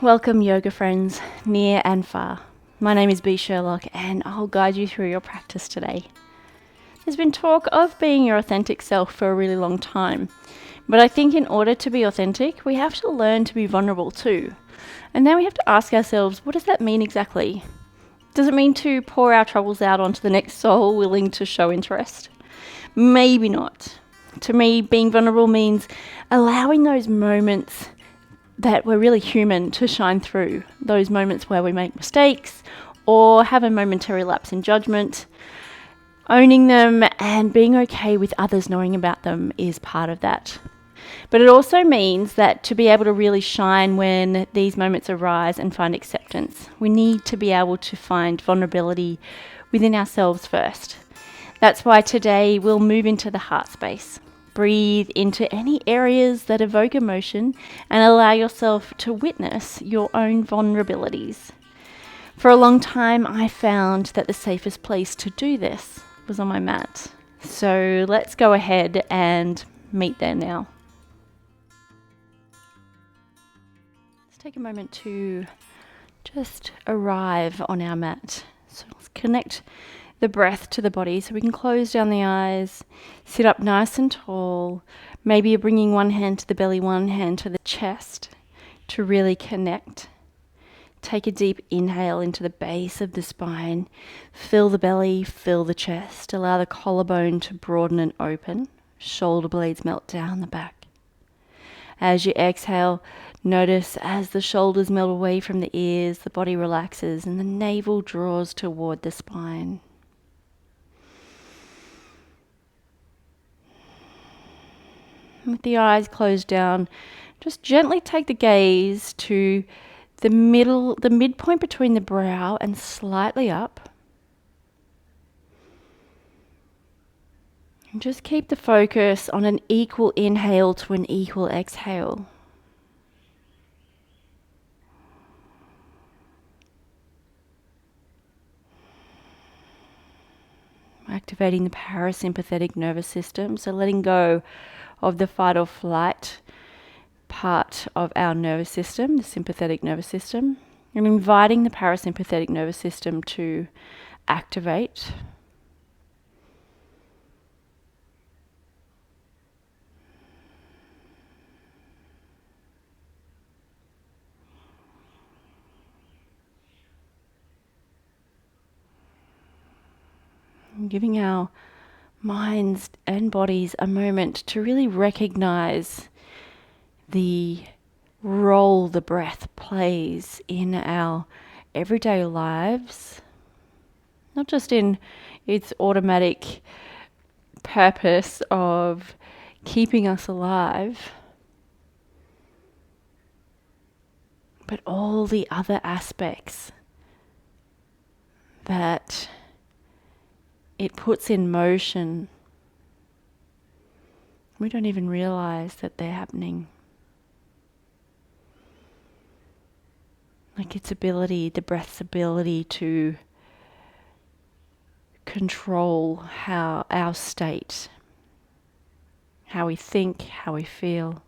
Welcome, yoga friends, near and far. My name is Sherlock, and I'll guide you through your practice today. There's been talk of being your authentic self for a really long time, but I think in order to be authentic, we have to learn to be vulnerable too. And then we have to ask ourselves, what does that mean exactly? Does it mean to pour our troubles out onto the next soul willing to show interest? Maybe not. To me, being vulnerable means allowing those moments that we're really human to shine through. Those moments where we make mistakes or have a momentary lapse in judgment. Owning them and being okay with others knowing about them is part of that. But it also means that to be able to really shine when these moments arise and find acceptance, we need to be able to find vulnerability within ourselves first. That's why today we'll move into the heart space. Breathe into any areas that evoke emotion and allow yourself to witness your own vulnerabilities. For a long time, I found that the safest place to do this was on my mat. So let's go ahead and meet there now. Let's take a moment to just arrive on our mat. So let's connect the breath to the body, so we can close down the eyes, sit up nice and tall. Maybe you're bringing one hand to the belly, one hand to the chest to really connect. Take a deep inhale into the base of the spine. Fill the belly, fill the chest. Allow the collarbone to broaden and open. Shoulder blades melt down the back. As you exhale, notice as the shoulders melt away from the ears, the body relaxes and the navel draws toward the spine. With the eyes closed down, just gently take the gaze to the midpoint between the brow and slightly up. And just keep the focus on an equal inhale to an equal exhale. Activating the parasympathetic nervous system, so letting go of the fight or flight part of our nervous system, the sympathetic nervous system, and inviting the parasympathetic nervous system to activate. And giving our minds and bodies a moment to really recognize the role the breath plays in our everyday lives, not just in its automatic purpose of keeping us alive, but all the other aspects that it puts in motion. We don't even realize that they're happening. Like its ability, the breath's ability to control how our state, how we think, how we feel.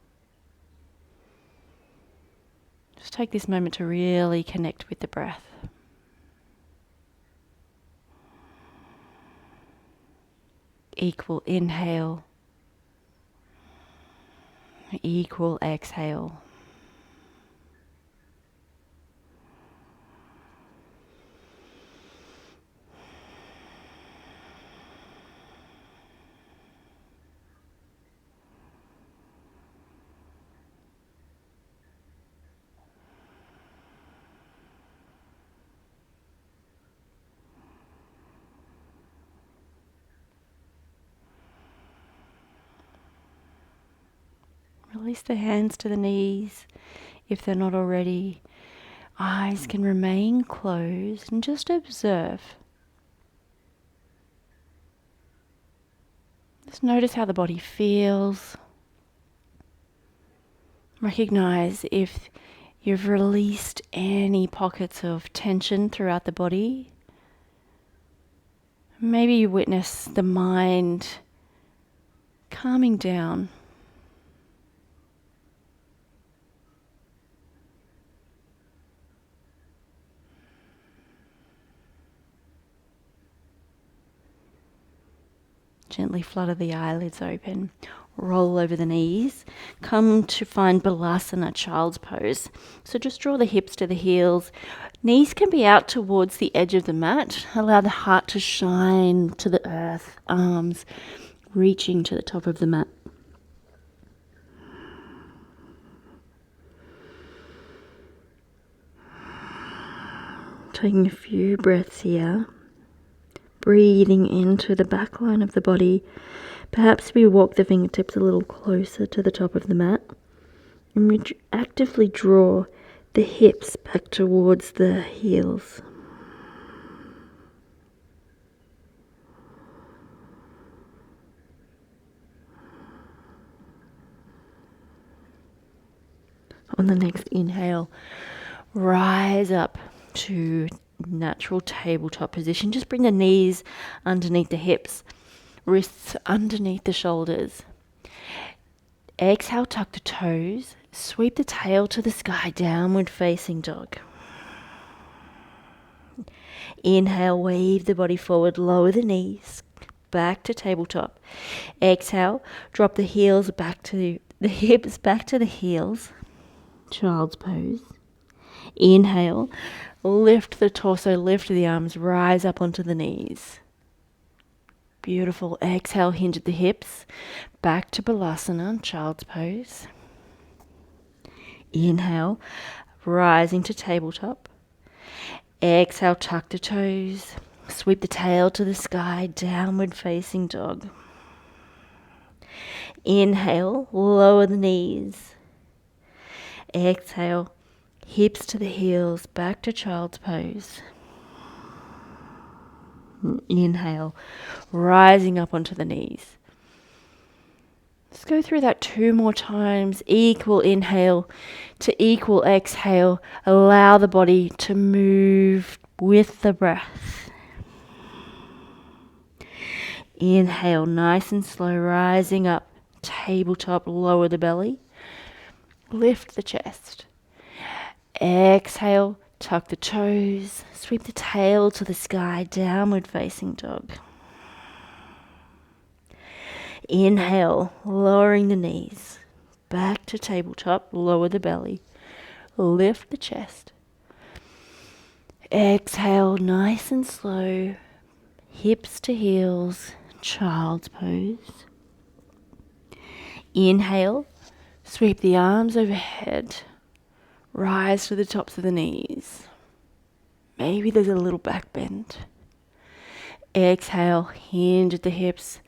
Just take this moment to really connect with the breath. Equal inhale, equal exhale. Release the hands to the knees if they're not already. Eyes can remain closed and just observe. Just notice how the body feels. Recognize if you've released any pockets of tension throughout the body. Maybe you witness the mind calming down. Gently flutter the eyelids open. Roll over the knees. Come to find Balasana, child's pose. So just draw the hips to the heels. Knees can be out towards the edge of the mat. Allow the heart to shine to the earth. Arms reaching to the top of the mat. Taking a few breaths here. Breathing into the back line of the body. Perhaps we walk the fingertips a little closer to the top of the mat. And we actively draw the hips back towards the heels. On the next inhale, rise up to natural tabletop position. Just bring the knees underneath the hips, wrists underneath the shoulders. Exhale, tuck the toes, sweep the tail to the sky, downward facing dog. Inhale, wave the body forward, lower the knees, back to tabletop. Exhale, drop the heels back to the hips, back to the heels. Child's pose. Inhale, lift the torso, lift the arms, rise up onto the knees. Beautiful. Exhale, hinge at the hips, back to Balasana, child's pose. Inhale, rising to tabletop. Exhale, tuck the toes, sweep the tail to the sky, downward facing dog. Inhale, lower the knees. Exhale, hips to the heels, back to child's pose. Inhale, rising up onto the knees. Let's go through that 2 more times. Equal inhale to equal exhale. Allow the body to move with the breath. Inhale, nice and slow, rising up. Tabletop, lower the belly. Lift the chest. Exhale, tuck the toes. Sweep the tail to the sky, downward facing dog. Inhale, lowering the knees. Back to tabletop, lower the belly. Lift the chest. Exhale, nice and slow. Hips to heels, child's pose. Inhale, sweep the arms overhead. Rise to the tops of the knees. Maybe there's a little back bend. Exhale, hinge at the hips.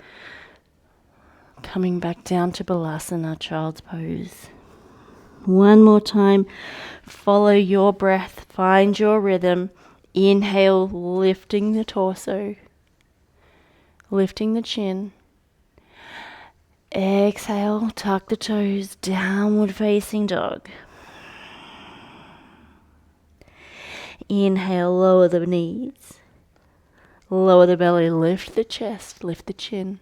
Coming back down to Balasana, child's pose. One more time. Follow your breath. Find your rhythm. Inhale, lifting the torso. Lifting the chin. Exhale, tuck the toes, downward facing dog. Inhale, lower the knees. Lower the belly, lift the chest, lift the chin.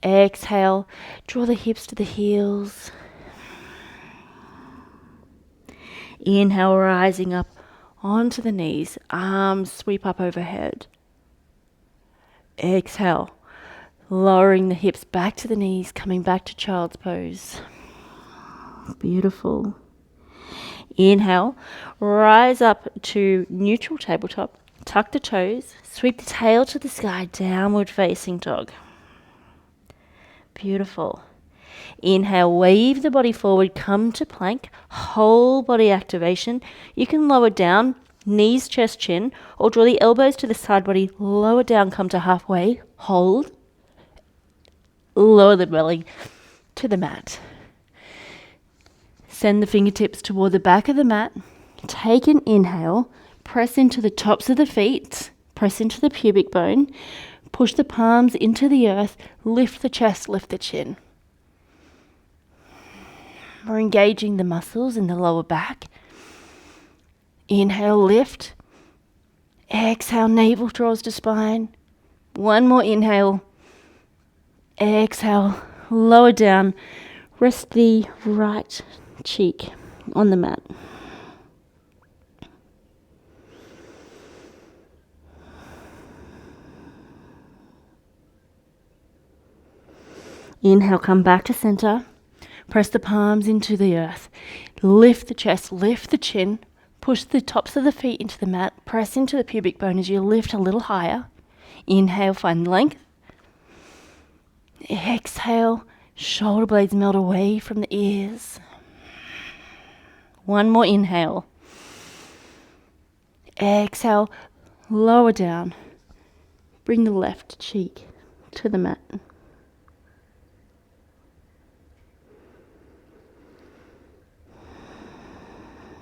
Exhale, draw the hips to the heels. Inhale, rising up onto the knees, arms sweep up overhead. Exhale, lowering the hips back to the knees, coming back to child's pose. Beautiful. Inhale, rise up to neutral tabletop, tuck the toes, sweep the tail to the sky, downward facing dog. Beautiful. Inhale, wave the body forward, come to plank, whole body activation. You can lower down, knees, chest, chin, or draw the elbows to the side body, lower down, come to halfway, hold, lower the belly to the mat. Send the fingertips toward the back of the mat. Take an inhale, press into the tops of the feet, press into the pubic bone, push the palms into the earth, lift the chest, lift the chin. We're engaging the muscles in the lower back. Inhale, lift. Exhale, navel draws to spine. One more inhale. Exhale, lower down. Rest the right cheek on the mat. Inhale, come back to center. Press the palms into the earth. Lift the chest, lift the chin. Push the tops of the feet into the mat. Press into the pubic bone as you lift a little higher. Inhale, find length. Exhale, shoulder blades melt away from the ears. One more inhale. Exhale, lower down. Bring the left cheek to the mat.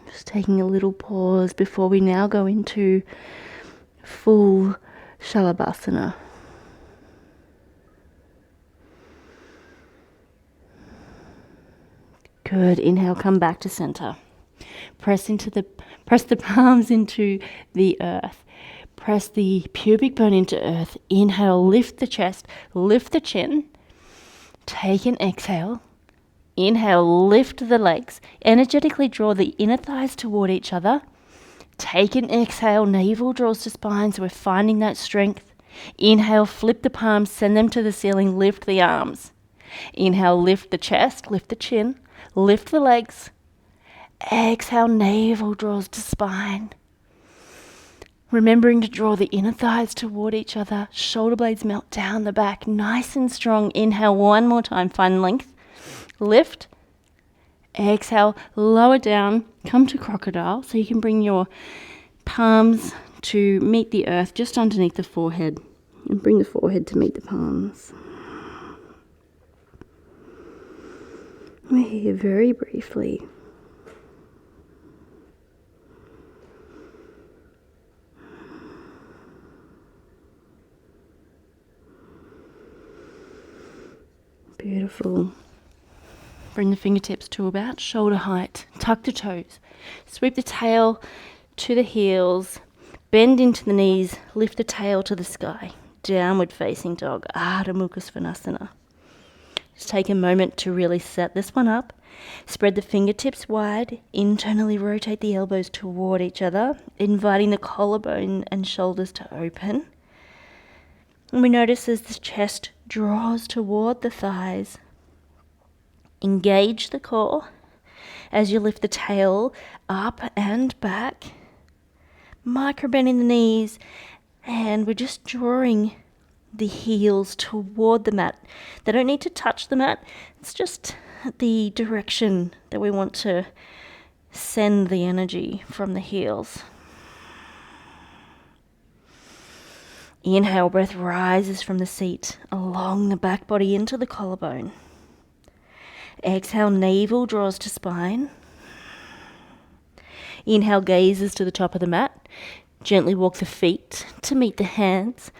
Just taking a little pause before we now go into full Shavasana. Good. Inhale, come back to center. Press the palms into the earth. Press the pubic bone into earth. Inhale, lift the chest, lift the chin. Take an exhale. Inhale, lift the legs. Energetically draw the inner thighs toward each other. Take an exhale, navel draws to spine, so we're finding that strength. Inhale, flip the palms, send them to the ceiling, lift the arms. Inhale, lift the chest, lift the chin, lift the legs. Exhale, navel draws to spine. Remembering to draw the inner thighs toward each other, shoulder blades melt down the back, nice and strong. Inhale one more time, find length. Lift. Exhale, lower down, come to crocodile. So you can bring your palms to meet the earth just underneath the forehead. And bring the forehead to meet the palms. We're here very briefly. Beautiful. Bring the fingertips to about shoulder height. Tuck the toes. Sweep the tail to the heels. Bend into the knees. Lift the tail to the sky. Downward facing dog. Ardha Mukha Svanasana. Just take a moment to really set this one up. Spread the fingertips wide. Internally rotate the elbows toward each other, inviting the collarbone and shoulders to open. And we notice as the chest draws toward the thighs. Engage the core as you lift the tail up and back. Micro bend in the knees, and we're just drawing the heels toward the mat. They don't need to touch the mat. It's just the direction that we want to send the energy from the heels. Inhale, breath rises from the seat along the back body into the collarbone. Exhale, navel draws to spine. Inhale, gazes to the top of the mat. Gently walk the feet to meet the hands.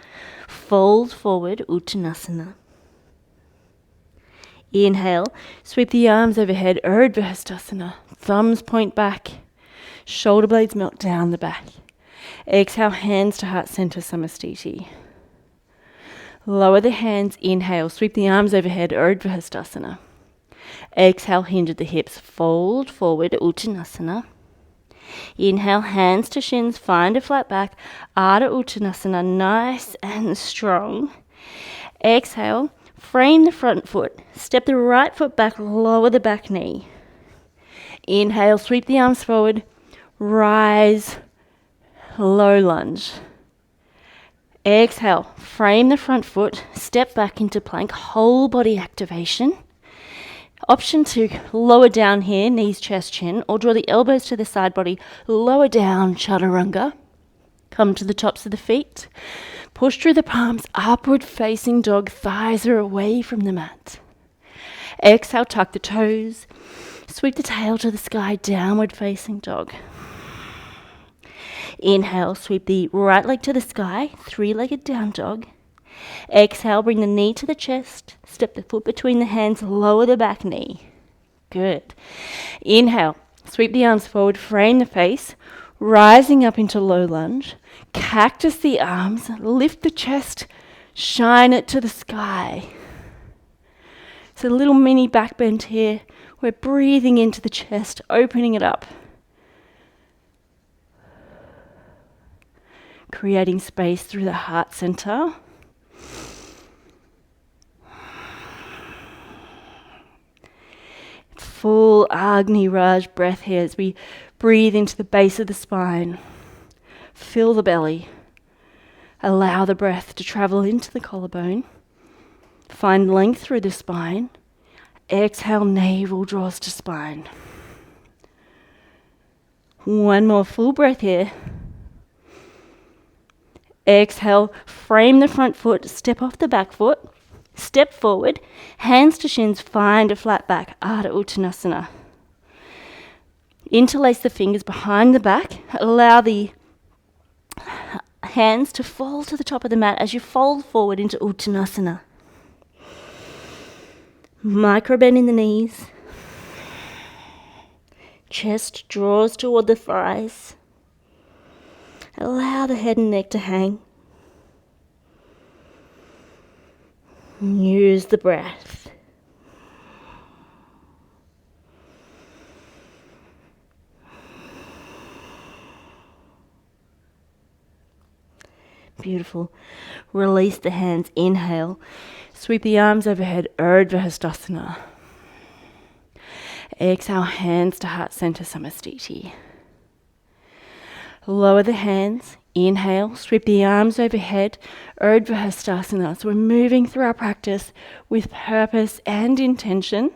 Fold forward, Uttanasana. Inhale, sweep the arms overhead, Urdhva Hastasana. Thumbs point back. Shoulder blades melt down the back. Exhale, hands to heart center, Samastiti. Lower the hands, inhale, sweep the arms overhead, Urdhva Hastasana. Exhale, hinge at the hips, fold forward, Uttanasana. Inhale, hands to shins, find a flat back, Ardha Uttanasana, nice and strong. Exhale, frame the front foot, step the right foot back, lower the back knee. Inhale, sweep the arms forward, rise, low lunge. Exhale, frame the front foot, step back into plank, whole body activation. Option to lower down here, knees, chest, chin, or draw the elbows to the side body, lower down, chaturanga. Come to the tops of the feet. Push through the palms, upward facing dog, thighs are away from the mat. Exhale, tuck the toes. Sweep the tail to the sky, downward facing dog. Inhale, sweep the right leg to the sky, three-legged down dog. Exhale, bring the knee to the chest, step the foot between the hands, lower the back knee. Good. Inhale, sweep the arms forward, frame the face, rising up into low lunge. Cactus the arms, lift the chest, shine it to the sky. It's a little mini back bend here. We're breathing into the chest, opening it up. Creating space through the heart center. full Agni Raj breath here as we breathe into the base of the spine. Fill the belly. Allow the breath to travel into the collarbone. Find length through the spine. Exhale, navel draws to spine. One more full breath here. Exhale, frame the front foot, step off the back foot, step forward, hands to shins, find a flat back, Ardha Uttanasana. Interlace the fingers behind the back, allow the hands to fall to the top of the mat as you fold forward into Uttanasana. Micro bend in the knees. Chest draws toward the thighs. Allow the head and neck to hang. Use the breath. Beautiful. Release the hands. Inhale. Sweep the arms overhead. Urdhva Hastasana. Exhale, hands to heart center, Samastiti. Lower the hands. Inhale, sweep the arms overhead, Urdhva Hastasana. So we're moving through our practice with purpose and intention.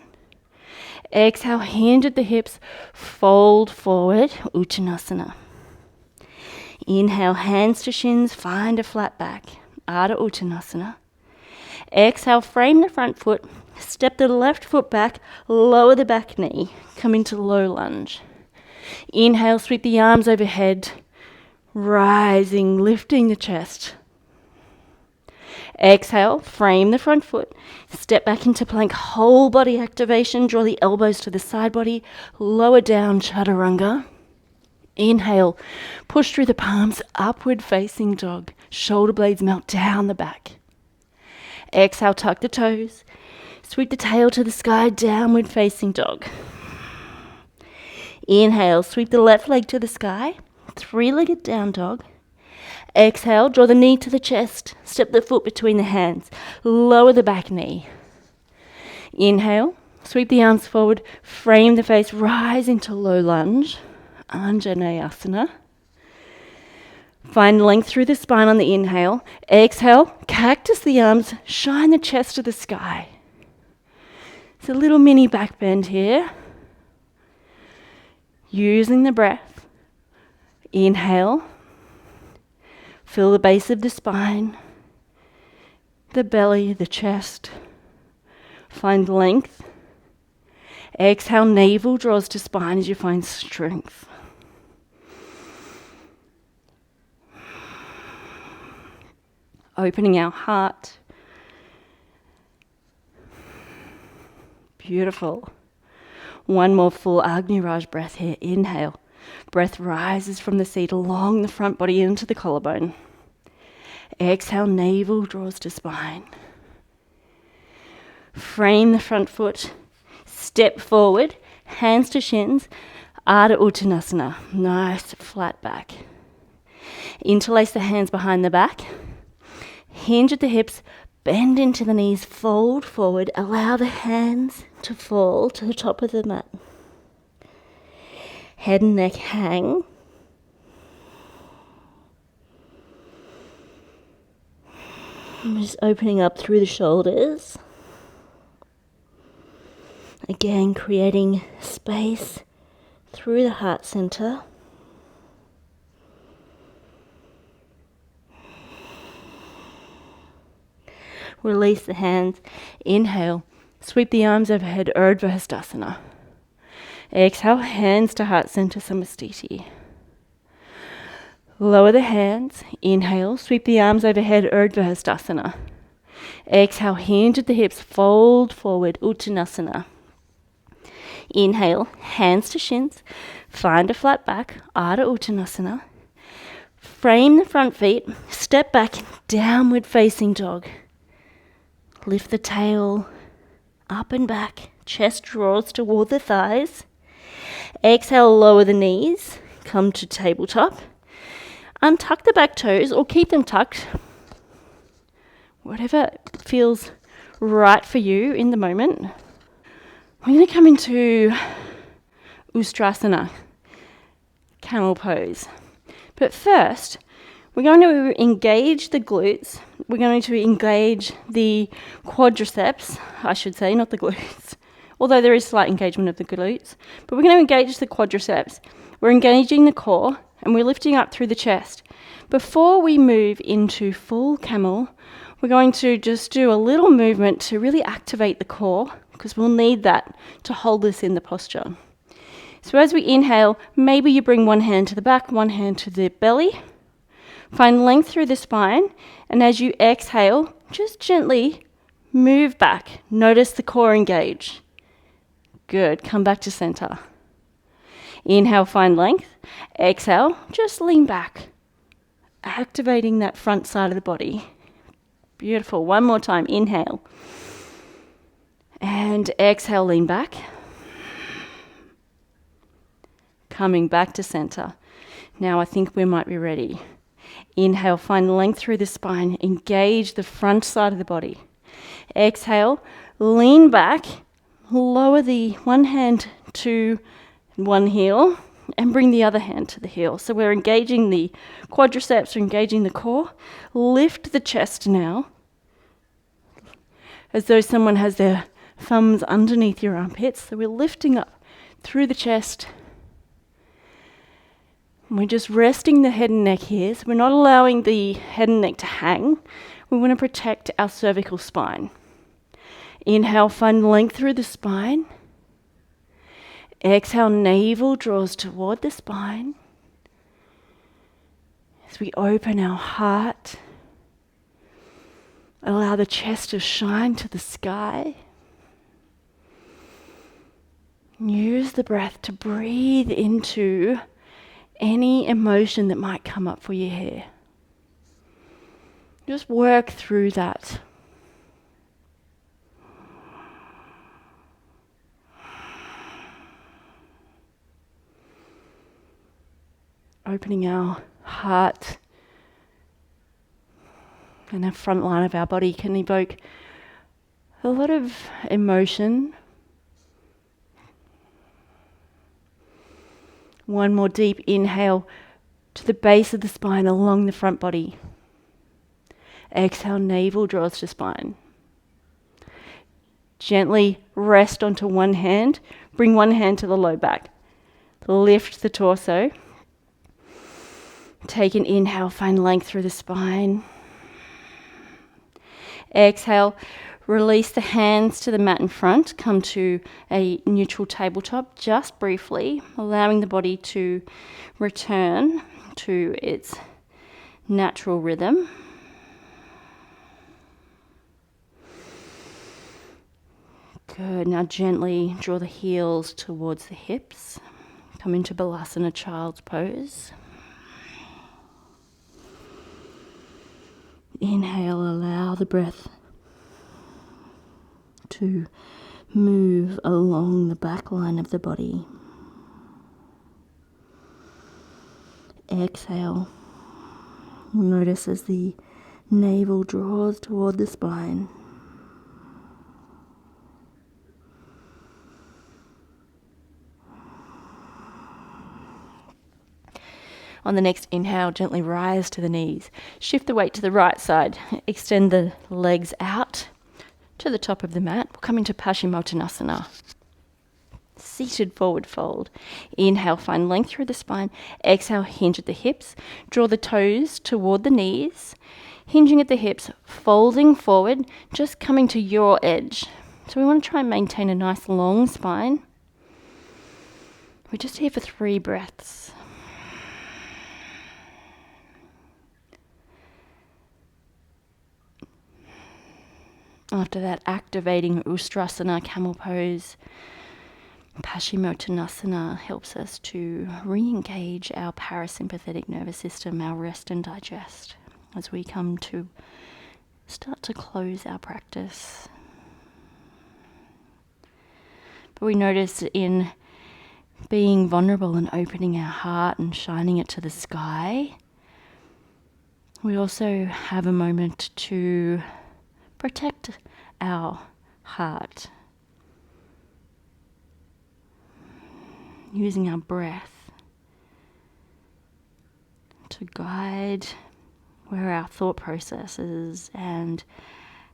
Exhale, hinge at the hips, fold forward, Uttanasana. Inhale, hands to shins, find a flat back, Ardha Uttanasana. Exhale, frame the front foot, step the left foot back, lower the back knee, come into low lunge. Inhale, sweep the arms overhead, rising, lifting the chest. Exhale, frame the front foot, step back into plank, whole body activation, draw the elbows to the side body, lower down, chaturanga. Inhale, push through the palms, upward facing dog, shoulder blades melt down the back. Exhale, tuck the toes, sweep the tail to the sky, downward facing dog. Inhale, sweep the left leg to the sky, three-legged down dog. Exhale, draw the knee to the chest, step the foot between the hands, lower the back knee. Inhale, sweep the arms forward, frame the face, rise into low lunge, Anjaneyasana. Find length through the spine on the inhale. Exhale, cactus the arms, shine the chest to the sky. It's a little mini back bend here. Using the breath. Inhale, fill the base of the spine, the belly, the chest. Find length. Exhale, navel draws to spine as you find strength. Opening our heart. Beautiful. One more full Agni Raj breath here. Inhale. Breath rises from the seat along the front body into the collarbone. Exhale, navel draws to spine. Frame the front foot. Step forward, hands to shins. Ardha Uttanasana. Nice flat back. Interlace the hands behind the back. Hinge at the hips. Bend into the knees. Fold forward. Allow the hands to fall to the top of the mat. Head and neck hang. I'm just opening up through the shoulders. Again, creating space through the heart center. Release the hands. Inhale. Sweep the arms overhead, Urdhva Hastasana. Exhale, hands to heart center, Samastiti. Lower the hands. Inhale, sweep the arms overhead, Urdhva Hastasana. Exhale, hinge at the hips, fold forward, Uttanasana. Inhale, hands to shins, find a flat back, Ardha Uttanasana. Frame the front feet, step back, downward facing dog. Lift the tail up and back, chest draws toward the thighs. Exhale, lower the knees, come to tabletop. Untuck the back toes or keep them tucked. Whatever feels right for you in the moment. We're going to come into Ustrasana, camel pose. But first, we're going to engage the glutes. We're going to engage the quadriceps, I should say, not the glutes, although there is slight engagement of the glutes. But we're going to engage the quadriceps. We're engaging the core, and we're lifting up through the chest. Before we move into full camel, we're going to just do a little movement to really activate the core, because we'll need that to hold us in the posture. So as we inhale, maybe you bring one hand to the back, one hand to the belly. Find length through the spine, and as you exhale, just gently move back. Notice the core engage. Good, come back to center. Inhale, find length. Exhale, just lean back. Activating that front side of the body. Beautiful, one more time, inhale. And exhale, lean back. Coming back to center. Now I think we might be ready. Inhale, find length through the spine. Engage the front side of the body. Exhale, lean back. Lower the one hand to one heel and bring the other hand to the heel. So we're engaging the quadriceps, we're engaging the core. Lift the chest now, as though someone has their thumbs underneath your armpits. So we're lifting up through the chest. And we're just resting the head and neck here. So we're not allowing the head and neck to hang. We want to protect our cervical spine. Inhale, find length through the spine. Exhale, navel draws toward the spine. As we open our heart, allow the chest to shine to the sky. Use the breath to breathe into any emotion that might come up for you here. Just work through that. Opening our heart and the front line of our body can evoke a lot of emotion. One more deep inhale to the base of the spine along the front body. Exhale, navel draws to spine. Gently rest onto one hand. Bring one hand to the low back. Lift the torso. Take an inhale, find length through the spine. Exhale, release the hands to the mat in front. Come to a neutral tabletop just briefly, allowing the body to return to its natural rhythm. Good, now gently draw the heels towards the hips. Come into Balasana, child's pose. Inhale, allow the breath to move along the back line of the body. Exhale. Notice as the navel draws toward the spine. On the next inhale, gently rise to the knees. Shift the weight to the right side. Extend the legs out to the top of the mat. We'll come into Paschimottanasana. Seated forward fold. Inhale, find length through the spine. Exhale, hinge at the hips. Draw the toes toward the knees. Hinging at the hips, folding forward, just coming to your edge. So we want to try and maintain a nice long spine. We're just here for 3 breaths. After that, activating Ustrasana, camel pose. Paschimottanasana helps us to re-engage our parasympathetic nervous system, our rest and digest, as we come to start to close our practice. But we notice in being vulnerable and opening our heart and shining it to the sky, we also have a moment to protect our heart. using our breath to guide where our thought processes and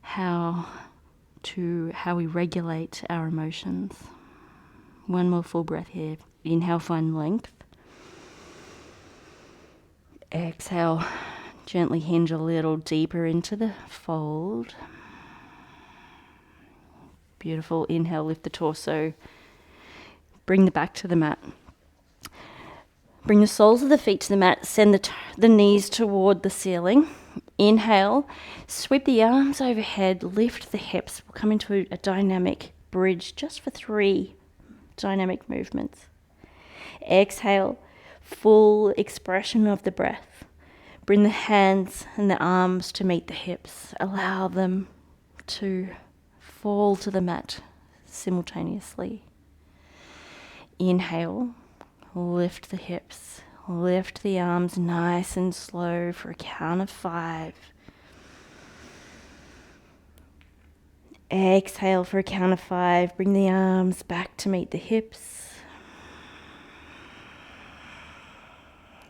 how we regulate our emotions. One more full breath here. Inhale, find length. Exhale, gently hinge a little deeper into the fold. Beautiful. Inhale, lift the torso. Bring the back to the mat. Bring the soles of the feet to the mat. Send the knees toward the ceiling. Inhale, sweep the arms overhead, lift the hips. We'll come into a dynamic bridge just for 3 dynamic movements. Exhale, full expression of the breath. Bring the hands and the arms to meet the hips. Allow them to fall to the mat simultaneously. Inhale, lift the hips. Lift the arms nice and slow for a count of 5. Exhale for a count of 5. Bring the arms back to meet the hips.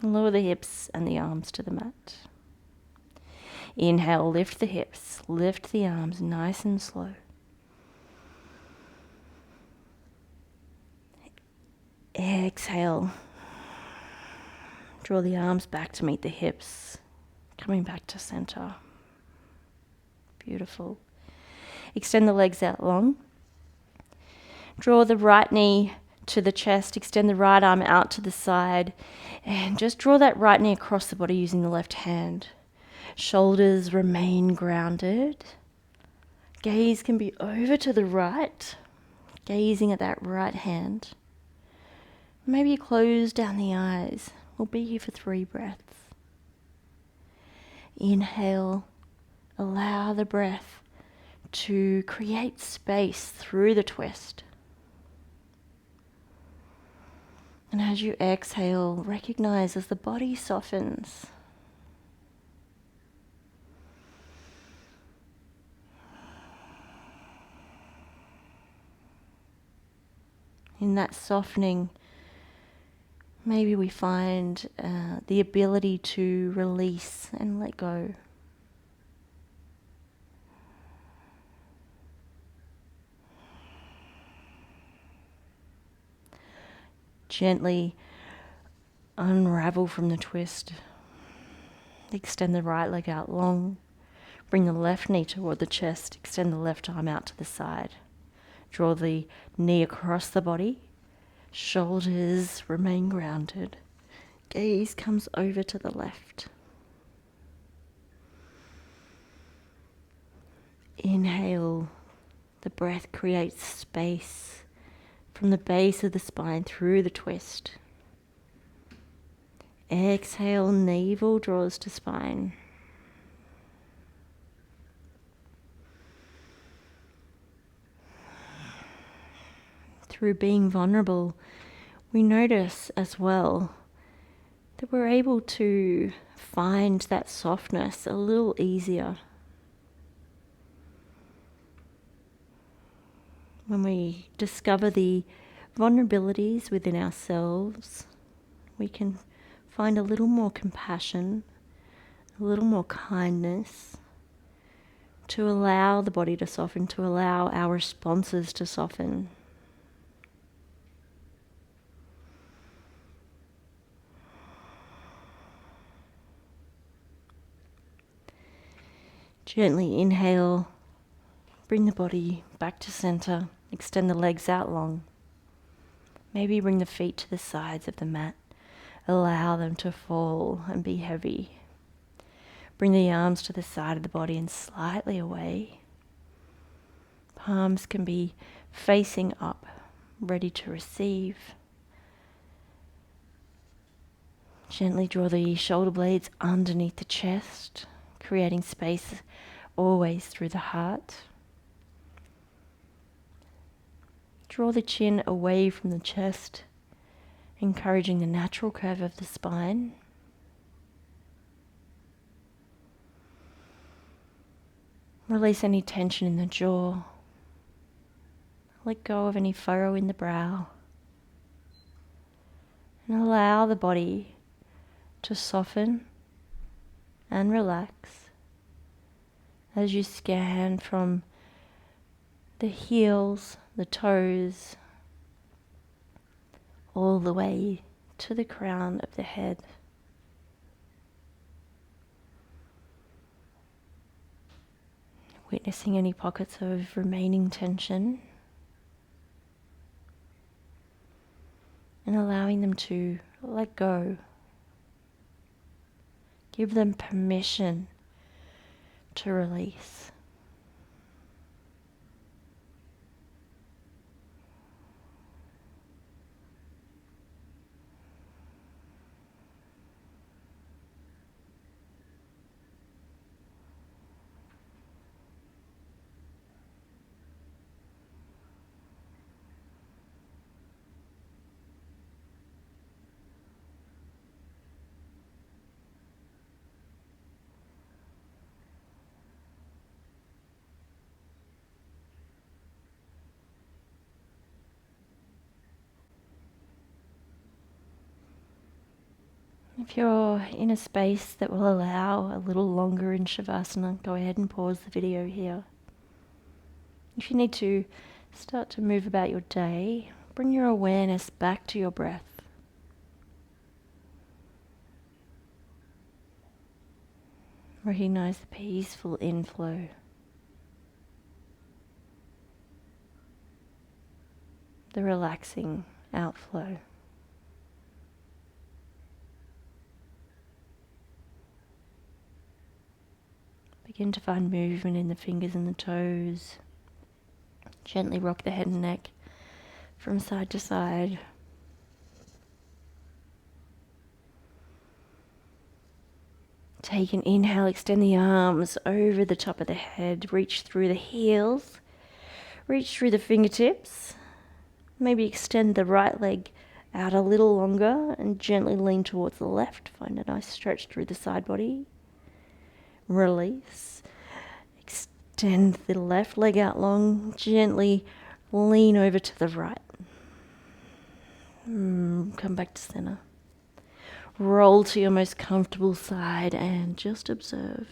Lower the hips and the arms to the mat. Inhale, lift the hips. Lift the arms nice and slow. Exhale. Draw the arms back to meet the hips, coming back to center. Beautiful. Extend the legs out long. Draw the right knee to the chest, extend the right arm out to the side, and just draw that right knee across the body using the left hand. Shoulders remain grounded. Gaze can be over to the right, gazing at that right hand. Maybe you close down the eyes. We'll be here for 3 breaths. Inhale, allow the breath to create space through the twist. And as you exhale, recognize as the body softens. In that softening, maybe we find the ability to release and let go. Gently unravel from the twist. Extend the right leg out long. Bring the left knee toward the chest. Extend the left arm out to the side. Draw the knee across the body. Shoulders remain grounded. Gaze comes over to the left. Inhale. The breath creates space from the base of the spine through the twist. Exhale, navel draws to spine. Through being vulnerable, we notice as well that we're able to find that softness a little easier. When we discover the vulnerabilities within ourselves, we can find a little more compassion, a little more kindness, to allow the body to soften, to allow our responses to soften. Gently inhale, bring the body back to center, extend the legs out long. Maybe bring the feet to the sides of the mat. Allow them to fall and be heavy. Bring the arms to the side of the body and slightly away. Palms can be facing up, ready to receive. Gently draw the shoulder blades underneath the chest, creating space always through the heart. Draw the chin away from the chest, encouraging the natural curve of the spine. Release any tension in the jaw. Let go of any furrow in the brow. And allow the body to soften and relax as you scan from the heels, the toes, all the way to the crown of the head. Witnessing any pockets of remaining tension and allowing them to let go. Give them permission to release. If you're in a space that will allow a little longer in Savasana, go ahead and pause the video here. If you need to start to move about your day, bring your awareness back to your breath. Recognize the peaceful inflow. The relaxing outflow. Begin to find movement in the fingers and the toes. Gently rock the head and neck from side to side. Take an inhale, extend the arms over the top of the head, reach through the heels, reach through the fingertips. Maybe extend the right leg out a little longer and gently lean towards the left. Find a nice stretch through the side body. Release. Extend the left leg out long. Gently lean over to the right. Come back to center. Roll to your most comfortable side and just observe.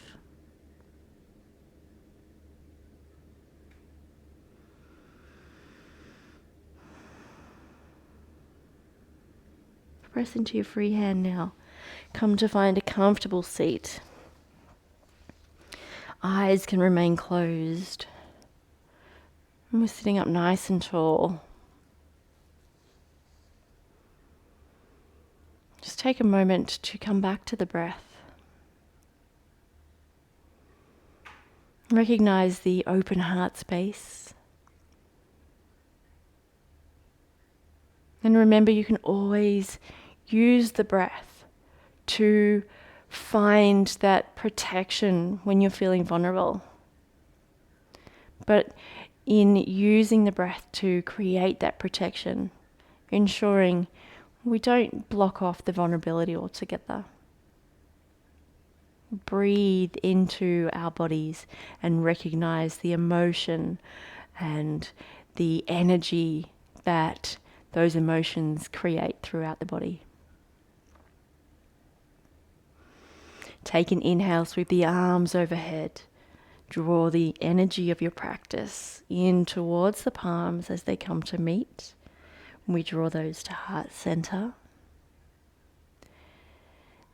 Press into your free hand now. Come to find a comfortable seat. Eyes can remain closed. And we're sitting up nice and tall. Just take a moment to come back to the breath. Recognize the open heart space. And remember, you can always use the breath to find that protection when you're feeling vulnerable. But in using the breath to create that protection, ensuring we don't block off the vulnerability altogether. Breathe into our bodies and recognize the emotion and the energy that those emotions create throughout the body. Take an inhale, sweep the arms overhead. Draw the energy of your practice in towards the palms as they come to meet. We draw those to heart center.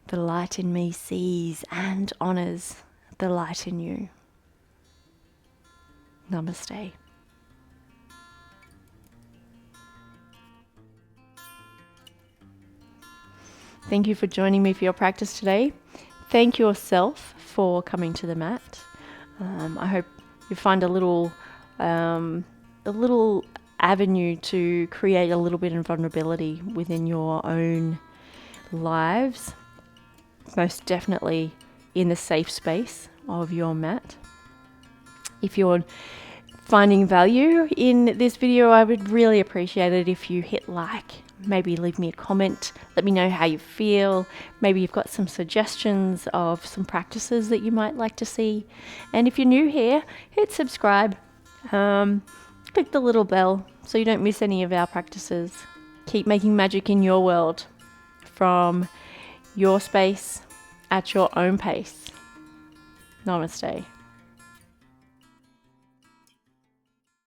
The light in me sees and honors the light in you. Namaste. Thank you for joining me for your practice today. Thank yourself for coming to the mat. I hope you find a little avenue to create a little bit of vulnerability within your own lives. Most definitely in the safe space of your mat. If you're finding value in this video, I would really appreciate it if you hit like. Maybe leave me a comment. Let me know how you feel. Maybe you've got some suggestions of some practices that you might like to see. And if you're new here, hit subscribe. Click the little bell so you don't miss any of our practices. Keep making magic in your world. from your space at your own pace. Namaste.